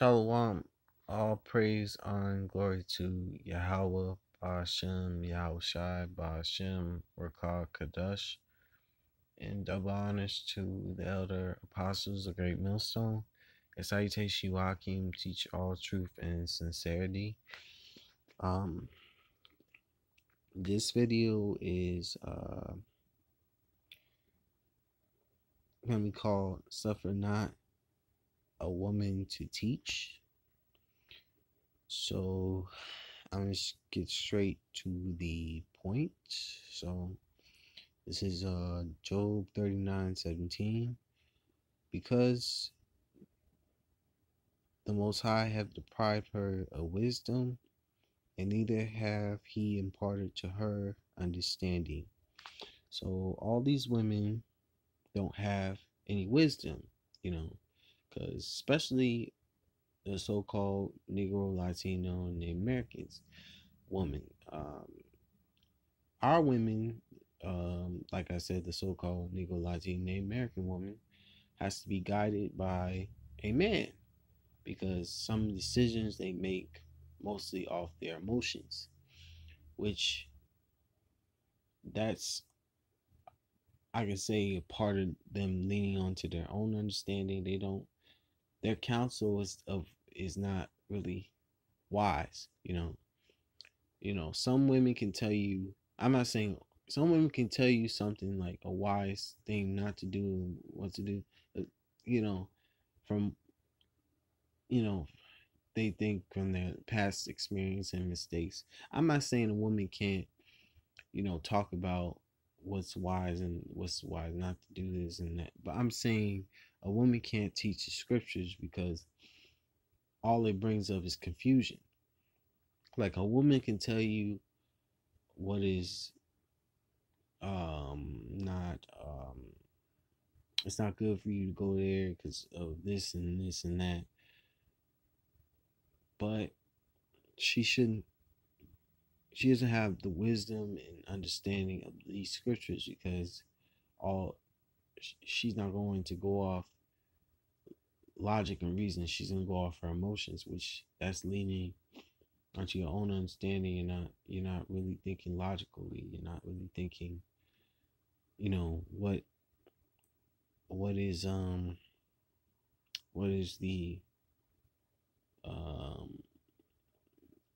Shalom. All praise, honor, and glory to Yahweh, Ba'ashem, Yahushai, Ba'ashem, Rakah, Kadosh, and double honors to the elder apostles of Great Millstone. And salutation, Joachim, teach all truth and sincerity. This video is gonna be called "Suffer Not a Woman to Teach." So I'm gonna get straight to the point. So this is Job 39:17. Because the Most High have deprived her of wisdom, and neither have he imparted to her understanding. So all these women don't have any wisdom, because especially the so-called Negro, Latino, and the Americans woman. Our women, like I said, the so-called Negro, Latino, and American woman has to be guided by a man, because some decisions they make mostly off their emotions, which that's, I can say, a part of them leaning onto their own understanding. Their counsel is not really wise. Some women can tell you, I'm not saying, some women can tell you something like a wise thing not to do, what to do, you know from you know they think from their past experience and mistakes. I'm not saying a woman can't, talk about what's wise and what's wise not to do this and that. But I'm saying a woman can't teach the scriptures, because all it brings up is confusion. Like, a woman can tell you what is not it's not good for you to go there because of this and this and that. But she doesn't have the wisdom and understanding of these scriptures, because she's not going to go off logic and reason. She's going to go off her emotions, which that's leaning onto your own understanding. You're not really thinking logically. You're not really thinking, what is the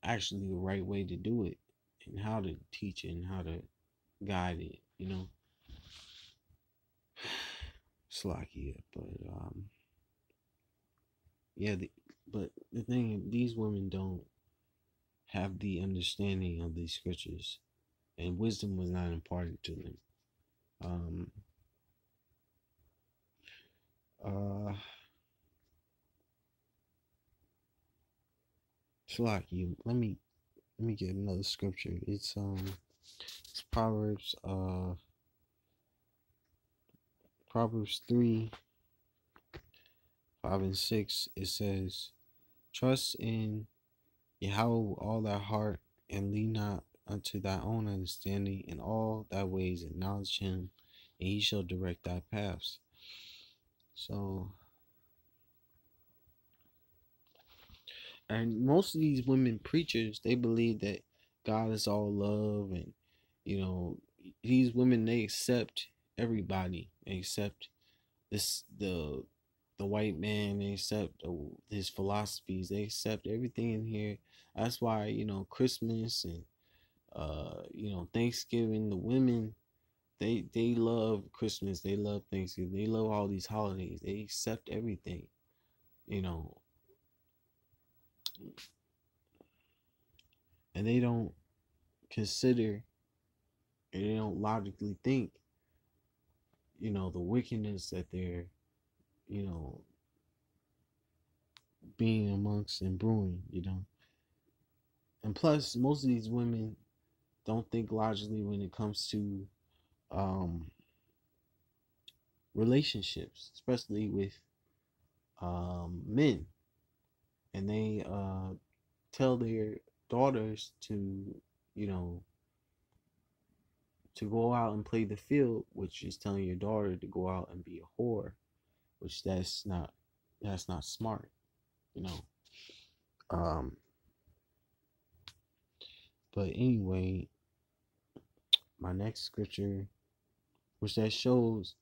actually the right way to do it, and how to teach it and how to guide it, Slakia. But but the thing, these women don't have the understanding of these scriptures, and wisdom was not imparted to them. Slakia, let me get another scripture. It's Proverbs 3, 5 and 6. It says, "Trust in Yahweh with all thy heart, and lean not unto thy own understanding. In all thy ways acknowledge him, and he shall direct thy paths." So, and most of these women preachers, they believe that God is all love, and these women, they accept everybody. They accept the white man. They accept his philosophies. They accept everything in here. That's why Christmas and Thanksgiving, the women, they love Christmas, they love Thanksgiving, they love all these holidays. They accept everything, and they don't consider, and they don't logically think, the wickedness that they're, being amongst and brewing, And plus, most of these women don't think logically when it comes to relationships, especially with men. And they tell their daughters to, to go out and play the field, which is telling your daughter to go out and be a whore, which that's not smart. Um, but anyway, my next scripture, which that shows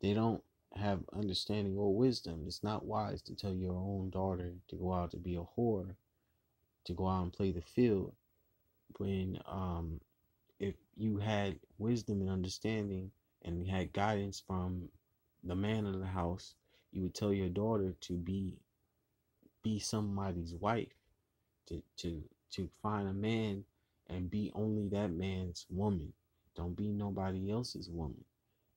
they don't have understanding or wisdom. It's not wise to tell your own daughter to go out to be a whore, to go out and play the field, when if you had wisdom and understanding and you had guidance from the man of the house, you would tell your daughter to be somebody's wife, to find a man and be only that man's woman. Don't be nobody else's woman.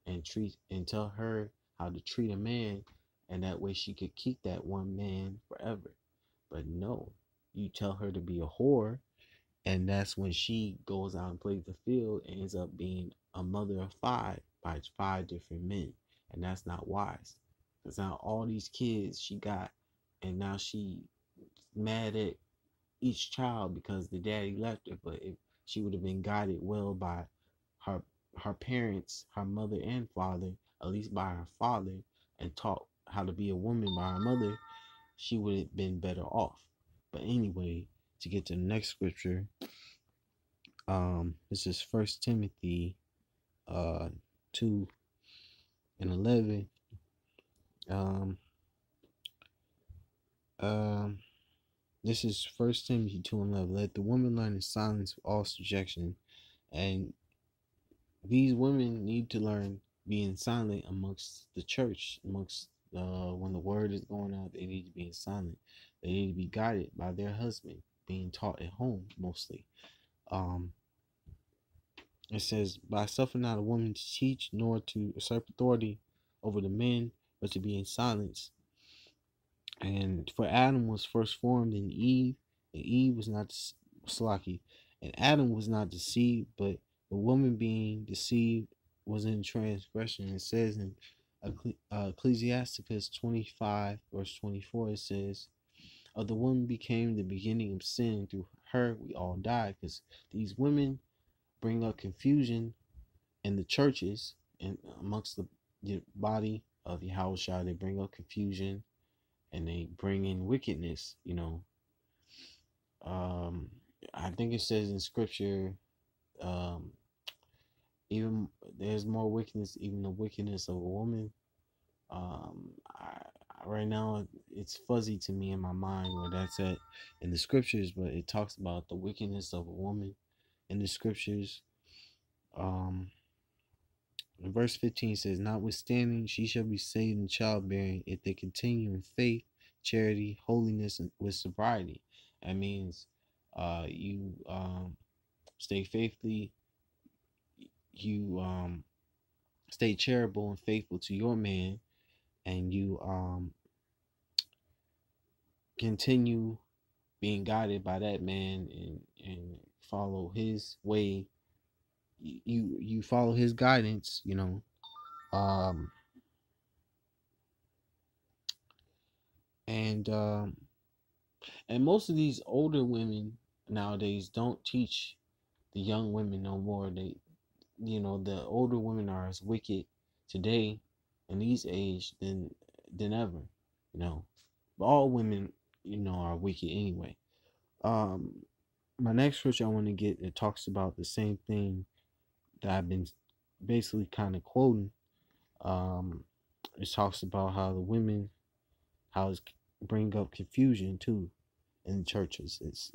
And treat and tell her how to treat a man, and that way she could keep that one man forever. But no, you tell her to be a whore, and that's when she goes out and plays the field and ends up being a mother of five by five different men. And that's not wise. Because now all these kids she got, and now she mad at each child because the daddy left her. But if she would have been guided well by her her parents, her mother and father, at least by her father, and taught how to be a woman by her mother, she would have been better off. But anyway, to get to the next scripture, this is First Timothy 2:11. Um um this is First Timothy 2:11. Let the woman learn in silence with all subjection. And these women need to learn being silent amongst the church, amongst when the word is going out. They need to be silent. They need to be guided by their husband, being taught at home mostly. um It says, by suffering not a woman to teach, nor to usurp authority over the men, but to be in silence. And for Adam was first formed in Eve, and Eve was not Slaki, and Adam was not deceived, but the woman being deceived was in transgression. It says in Ecclesiasticus 25, verse 24, it says, of the woman became the beginning of sin, through her we all die. Because these women bring up confusion in the churches and amongst the body of Yahushua. They bring up confusion and they bring in wickedness, um I think it says in scripture, um even there's more wickedness, even the wickedness of a woman. Right now it's fuzzy to me in my mind where that's at in the scriptures, but it talks about the wickedness of a woman in the scriptures. um In verse 15 says, notwithstanding, she shall be saved in childbearing if they continue in faith, charity, holiness, and with sobriety. That means you stay faithfully, you stay charitable and faithful to your man, and you continue being guided by that man, and follow his way. You follow his guidance, um and and most of these older women nowadays don't teach the young women no more. The older women are as wicked today in these age than ever. You know, but all women, are wicked anyway. Um, my next scripture I want to get, it talks about the same thing that I've been basically kind of quoting. Um, it talks about how the women, how it's bring up confusion too in the churches. This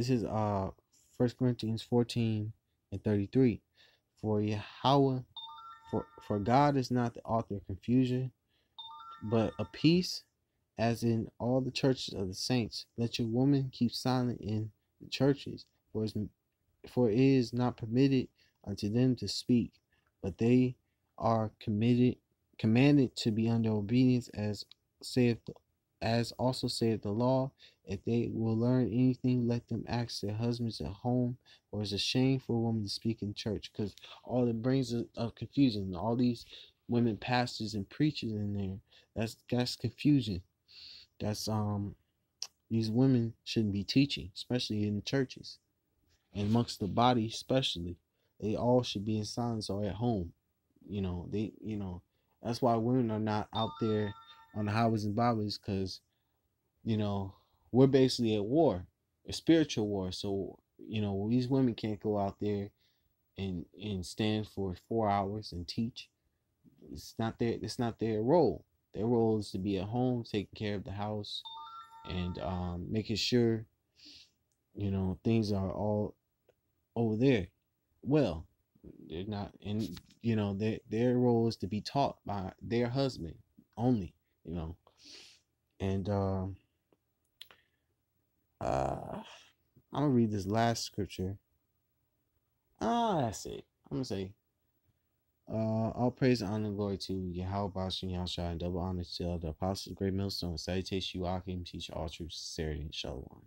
is 1 Corinthians 14:33. For Yahweh, for God is not the author of confusion, but of peace, as in all the churches of the saints. Let your woman keep silent in the churches, for it is not permitted unto them to speak, but they are commanded to be under obedience, saith as also saith the law. If they will learn anything, let them ask their husbands at home, or it's a shame for a woman to speak in church. Because all it brings of confusion. All these women pastors and preachers in there, that's confusion. That's these women shouldn't be teaching, especially in the churches and amongst the body, especially. They all should be in silence or at home. That's why women are not out there on the highways and byways, because you know we're basically at war, a spiritual war. So these women can't go out there and stand for 4 hours and teach. It's not their role. Their role is to be at home, taking care of the house, and making sure things are all over there. Well, they're not, and their role is to be taught by their husband only. You know, and I'm gonna read this last scripture. That's it. I'm gonna say, all praise, honor, and glory to Yahweh, Bashan, Yahshua, and double honor to the apostles, great millstone, salutation, you, Akim, teach all truth, sincerity, and shalom.